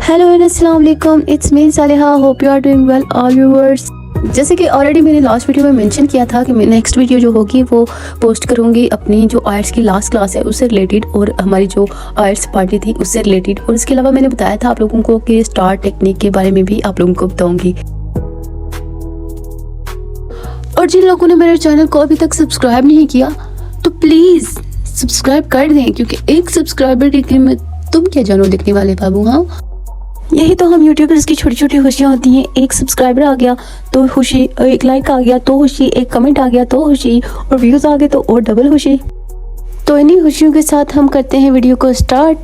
Hello and अस्सलाम वालेकुम, it's me Saliha, hope you are doing well all viewers. जैसे कि ऑलरेडी मैंने लास्ट वीडियो में मेंशन किया था कि मैं नेक्स्ट वीडियो जो होगी वो पोस्ट करूंगी अपनी जो आयट्स की लास्ट क्लास है उससे रिलेटेड और हमारी जो आयट्स पार्टी थी उससे रिलेटेड। और इसके अलावा मैंने बताया था आप लोगों को कि स्टार टेक्निक के बारे में भी आप लोगों को बताऊंगी। और जिन लोगों ने मेरे चैनल को अभी तक सब्सक्राइब नहीं किया तो प्लीज़ सब्सक्राइब कर दें, क्योंकि एक सब्सक्राइबर की कीमत तुम क्या जानो देखने वाले बाबू। हाँ, यही तो हम यूट्यूबर्स की छोटी छोटी खुशियाँ होती हैं। एक सब्सक्राइबर आ गया तो खुशी, एक लाइक आ गया तो खुशी, एक कमेंट आ गया तो खुशी, और व्यूज़ आ गए तो और डबल खुशी। तो इन्हीं खुशियों के साथ हम करते हैं वीडियो को स्टार्ट।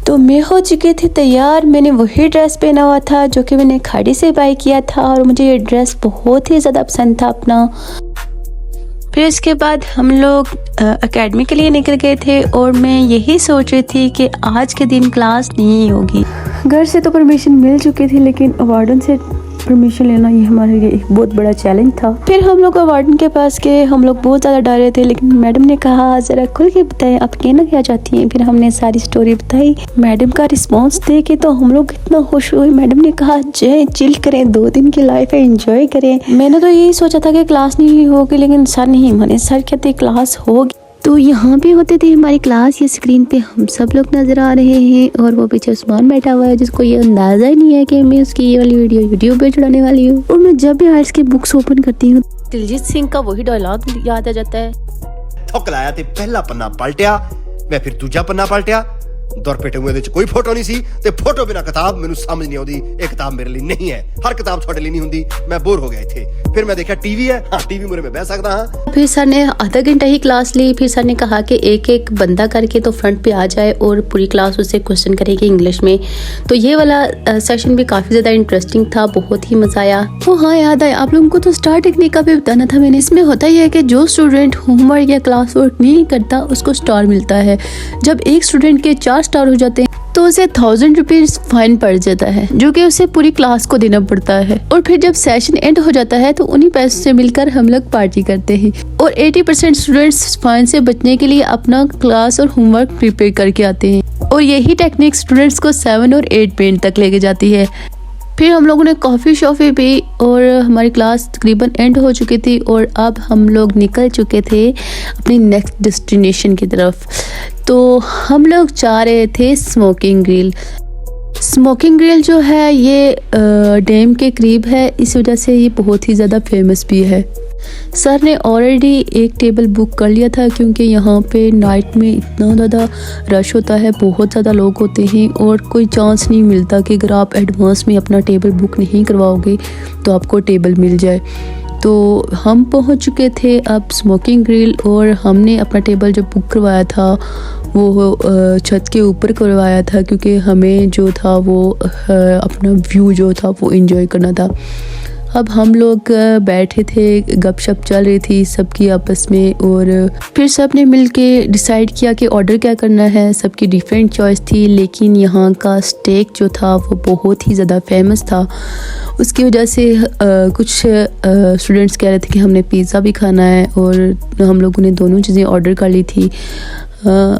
तो मैं हो चुके थे तैयार। मैंने वही ड्रेस पहना हुआ था जो कि मैंने खाड़ी से बाय किया था और मुझे ये ड्रेस बहुत ही ज़्यादा पसंद था अपना। फिर इसके बाद हम लोग एकेडमी के लिए निकल गए थे और मैं यही सोच रही थी कि आज के दिन क्लास नहीं होगी। घर से तो परमिशन मिल चुकी थी, लेकिन वार्डन से परमिशन लेना ये हमारे लिए एक बहुत बड़ा चैलेंज था। फिर हम लोग वार्डन के पास गए। हम लोग बहुत ज़्यादा डर रहे थे, लेकिन मैडम ने कहा ज़रा खुल के बताएं आप कहना क्या चाहती हैं। फिर हमने सारी स्टोरी बताई। मैडम का रिस्पांस दे के तो हम लोग इतना खुश हुए। मैडम ने कहा जय चिल करें, 2 दिन की लाइफ है, एंजॉय करें। मैंने तो यही सोचा था कि क्लास नहीं होगी, लेकिन सर नहीं माने। सर कहते क्लास होगी। तो यहाँ पे होते थे हमारी क्लास। ये स्क्रीन पे हम सब लोग नज़र आ रहे हैं और वो पीछे उस्मान बैठा हुआ है जिसको ये अंदाज़ा ही नहीं है कि मैं उसकी ये वाली वीडियो यूट्यूब पे चढ़ाने वाली हूँ। और मैं जब भी आर्ट्स की बुक्स ओपन करती हूँ दिलजीत सिंह का वही डायलॉग याद आ जाता है। थुक लाया ते पहला पन्ना पलटिया, मैं फिर दूजा पन्ना पलटिया। दौर पेटे हुए कोई फोटो नहीं सी ते फोटो बिना किताब मैनू समझ नहीं आती। एक किताब मेरे लिए नहीं है, हर किताब थोड़े लिए नहीं हुंदी। मैं बोर हो गया थे। फिर मैं देखा टीवी है, हाँ टीवी मुरे में बैठ सकता हाँ। फिर सर ने आधा घंटा ही क्लास ली। फिर सर ने कहा कि एक एक बंदा करके तो फ्रंट पे आ जाए और पूरी क्लास उससे क्वेश्चन करेगी इंग्लिश में। तो ये वाला सेशन भी काफ़ी ज़्यादा इंटरेस्टिंग था, बहुत ही मज़ा आया। तो हाँ, याद आया आप लोगों को तो स्टार टेक्निक का भी बताना था मैंने। इसमें होता ही है कि जो स्टूडेंट होमवर्क या क्लास वर्क नहीं करता उसको स्टार मिलता है। जब एक स्टूडेंट के 4 स्टार हो जाते हैं तो उसे 1000 रुपीज़ फाइन पड़ जाता है, जो कि उसे पूरी क्लास को देना पड़ता है। और फिर जब सेशन एंड हो जाता है तो उन्हीं पैसों से मिलकर हम लोग पार्टी करते हैं। और 80% स्टूडेंट्स फाइन से बचने के लिए अपना क्लास और होमवर्क प्रिपेयर करके आते हैं। और यही टेक्निक स्टूडेंट्स को 7 और 8 बैंड तक लेके जाती है। फिर हम लोगों ने कॉफ़ी शॉफ़ी पी और हमारी क्लास तकरीबन एंड हो चुकी थी और अब हम लोग निकल चुके थे अपनी नेक्स्ट डेस्टिनेशन की तरफ। तो हम लोग जा रहे थे स्मोकिंग ग्रिल। स्मोकिंग ग्रिल जो है ये डैम के करीब है, इस वजह से ये बहुत ही ज़्यादा फेमस भी है। सर ने ऑलरेडी एक टेबल बुक कर लिया था, क्योंकि यहाँ पे नाइट में इतना ज़्यादा रश होता है, बहुत ज़्यादा लोग होते हैं और कोई चांस नहीं मिलता कि अगर आप एडवांस में अपना टेबल बुक नहीं करवाओगे तो आपको टेबल मिल जाए। तो हम पहुँच चुके थे अब स्मोकिंग ग्रिल और हमने अपना टेबल जो बुक करवाया था वो छत के ऊपर करवाया था, क्योंकि हमें जो था वो अपना व्यू जो था वो एंजॉय करना था। अब हम लोग बैठे थे, गपशप चल रही थी सबकी आपस में, और फिर सब ने मिल के डिसाइड किया कि ऑर्डर क्या करना है। सबकी डिफरेंट चॉइस थी, लेकिन यहाँ का स्टेक जो था वो बहुत ही ज़्यादा फेमस था। उसकी वजह से कुछ स्टूडेंट्स कह रहे थे कि हमने पिज़्ज़ा भी खाना है, और हम लोगों ने दोनों चीज़ें ऑर्डर कर ली थी।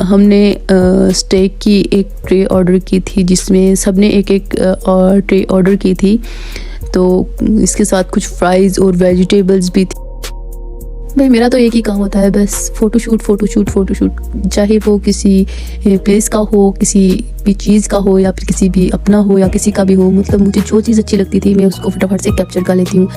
हमने स्टेक की एक ट्रे ऑर्डर की थी, जिसमें सब ने एक एक ट्रे ऑर्डर की थी। तो इसके साथ कुछ फ्राइज़ और वेजिटेबल्स भी थी। भाई मेरा तो एक ही काम होता है, बस फ़ोटोशूट, चाहे वो किसी प्लेस का हो, किसी भी चीज़ का हो, या फिर किसी भी अपना हो या किसी का भी हो। मतलब मुझे जो चीज़ अच्छी लगती थी मैं उसको फटाफट से कैप्चर कर लेती हूँ।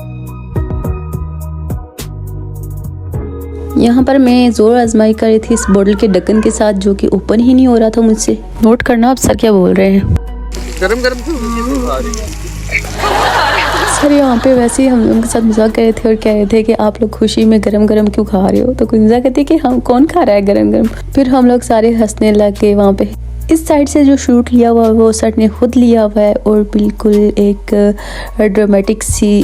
यहाँ पर मैं ज़ोर आजमाई कर रही थी इस बोतल के ढक्कन के साथ, जो कि ओपन ही नहीं हो रहा था मुझसे। नोट करना आप सर क्या बोल रहे हैं। गरम सर यहाँ पे वैसे ही हम लोगों के साथ मजाक कर रहे थे और कह रहे थे कि आप लोग खुशी में गरम गरम क्यों खा रहे हो। तो कुंजा कहती कि हम कौन खा रहा है गरम गरम। फिर हम लोग सारे हंसने लग गए। वहाँ पे इस साइड से जो शूट लिया हुआ है वो सर ने खुद लिया हुआ है और बिल्कुल एक ड्रामेटिक सी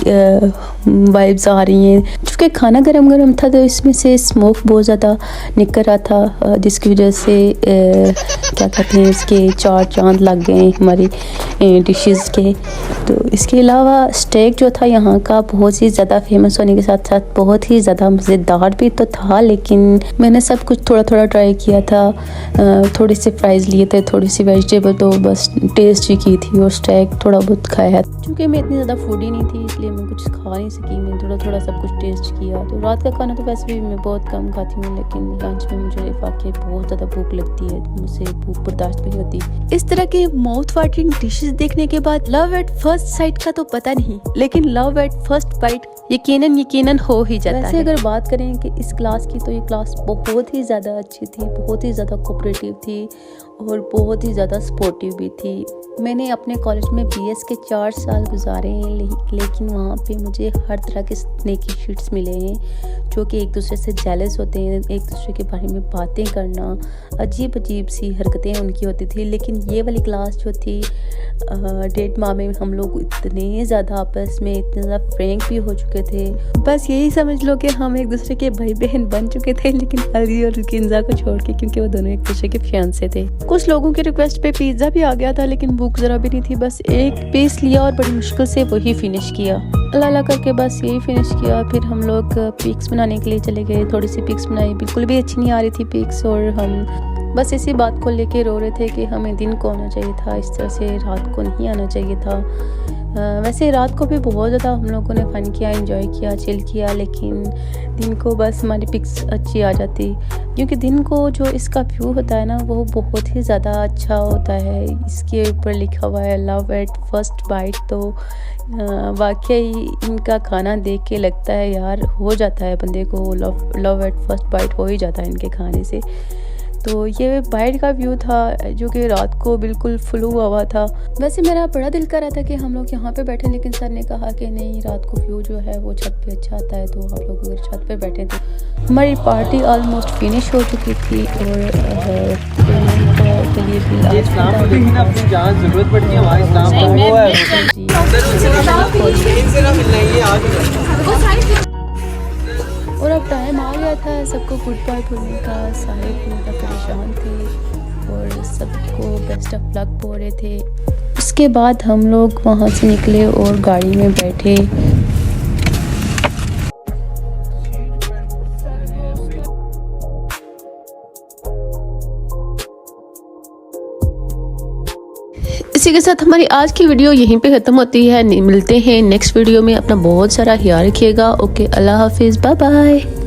वाइब्स आ रही हैं। चूँकि खाना गरम गरम था तो इसमें से स्मोक बहुत ज़्यादा निकल रहा था, जिसकी वजह से क्या कहते हैं इसके 4 चांद लग गए हमारी डिशेस के। तो इसके अलावा स्टेक जो था यहाँ का बहुत ही ज़्यादा फेमस होने के साथ साथ बहुत ही ज़्यादा मज़ेदार भी तो था, लेकिन मैंने सब कुछ थोड़ा थोड़ा ट्राई किया था। थोड़े से फ्राइज़ लिए थे थे, थोड़ी सी वेजिटेबल तो बस टेस्ट ही की थी और स्टेक थोड़ा बहुत खाया। क्योंकि मैं इतनी ज़्यादा फूडी नहीं थी इसलिए मैं कुछ खा नहीं सकी, मैं थोड़ा थोड़ा सब कुछ टेस्ट किया। तो रात का खाना तो वैसे भी मैं बहुत कम खाती हूँ, लेकिन लंच में मुझे वाकई बहुत ज़्यादा भूख लगती है, मुझसे भूख बर्दाश्त नहीं होती। इस तरह के माउथ वाटरिंग डिशेस देखने के बाद लव एट फर्स्ट साइट का तो पता नहीं, लेकिन लव एट फर्स्ट बाइट यकीनन हो ही जाता है। वैसे अगर बात करें कि इस क्लास की, तो ये क्लास बहुत ही ज़्यादा अच्छी थी, बहुत ही ज़्यादा कोऑपरेटिव थी और बहुत ही ज़्यादा सपोर्टिव भी थी। मैंने अपने कॉलेज में BS के 4 साल गुजारे हैं, लेकिन वहाँ पे मुझे हर तरह के स्नेकी शीट्स मिले हैं जो कि एक दूसरे से जेलस होते हैं, एक दूसरे के बारे में बातें करना, अजीब सी हरकतें उनकी होती थी। लेकिन ये वाली क्लास जो थी 1.5 माह में हम लोग इतने ज़्यादा आपस में इतने ज़्यादा फ्रैंक भी हो चुके थे, बस यही समझ लो कि हम एक दूसरे के भाई बहन बन चुके थे, लेकिन अली और किंजा को छोड़ के, क्योंकि वो दोनों एक दूसरे के फियांसे थे। कुछ लोगों की रिक्वेस्ट पे पिज़्ज़ा भी आ गया था, लेकिन भूख ज़रा भी नहीं थी, बस एक पीस लिया और बड़ी मुश्किल से वही फिनिश किया, अल्लाह करके बस यही फिनिश किया। फिर हम लोग पिक्स बनाने के लिए चले गए, थोड़ी सी पिक्स बनाई, बिल्कुल भी अच्छी नहीं आ रही थी पिक्स, और हम बस इसी बात को लेके रो रहे थे कि हमें दिन को आना चाहिए था, इस तरह से रात को नहीं आना चाहिए था। वैसे रात को भी बहुत ज़्यादा हम लोगों ने फ़न किया, एंजॉय किया, चिल किया, लेकिन दिन को बस हमारी पिक्स अच्छी आ जाती, क्योंकि दिन को जो इसका व्यू होता है ना वो बहुत ही ज़्यादा अच्छा होता है। इसके ऊपर लिखा हुआ है लव एट फर्स्ट बाइट, तो वाकई इनका खाना देख के लगता है यार हो जाता है बंदे को लव एट फर्स्ट बाइट हो ही जाता है इनके खाने से। तो ये बाहर का व्यू था जो कि रात को बिल्कुल फ्लू हुआ था। वैसे मेरा बड़ा दिल कर रहा था कि हम लोग यहाँ पे बैठे, लेकिन सर ने कहा कि नहीं, रात को व्यू जो है वो छत पे अच्छा आता है, तो आप लोग अगर छत पे बैठे तो हमारी पार्टी ऑलमोस्ट फिनिश हो चुकी थी और के लिए भी जहाँ जरूरत पड़ती है हमारे इस्लाम को वो है। और अब टाइम आ गया था सबको गुड बाय बोलने का, सारे पूरा परेशान थे और सबको बेस्ट ऑफ लक बोल रहे थे। उसके बाद हम लोग वहाँ से निकले और गाड़ी में बैठे। इसी के साथ हमारी आज की वीडियो यहीं पे ख़त्म होती है। मिलते हैं नेक्स्ट वीडियो में। अपना बहुत सारा ख्याल रखिएगा। ओके, अल्लाह हाफिज़, बाय बाय।